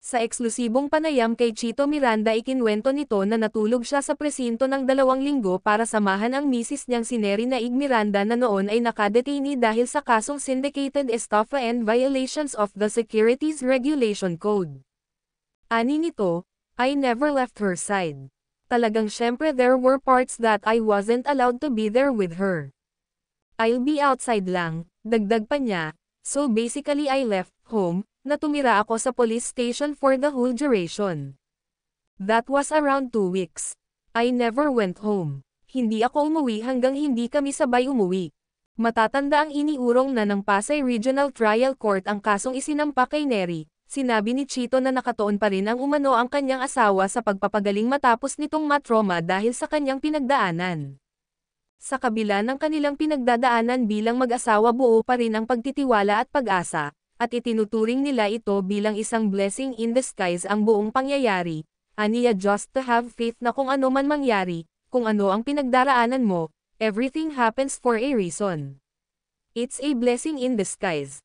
Sa eksklusibong panayam kay Chito Miranda ikinwento nito na natulog siya sa presinto ng 2 linggo para samahan ang misis niyang si Nery Naig Miranda na noon ay nakadetini dahil sa kasong syndicated estafa and violations of the Securities Regulation Code. Ani nito, I never left her side. Talagang syempre there were parts that I wasn't allowed to be there with her. I'll be outside lang, dagdag pa niya, so basically I left home, na tumira ako sa police station for the whole duration. That was around 2 weeks. I never went home. Hindi ako umuwi hanggang hindi kami sabay umuwi. Matatanda ang iniurong na ng Pasay Regional Trial Court ang kasong isinampa kay Nery. Sinabi ni Chito na nakatuon pa rin ang umano ang kanyang asawa sa pagpapagaling matapos nitong matroma dahil sa kanyang pinagdaanan. Sa kabila ng kanilang pinagdadaanan bilang mag-asawa buo pa rin ang pagtitiwala at pag-asa, at itinuturing nila ito bilang isang blessing in disguise ang buong pangyayari. Aniya just to have faith na kung ano man mangyari, kung ano ang pinagdaraanan mo, everything happens for a reason. It's a blessing in disguise.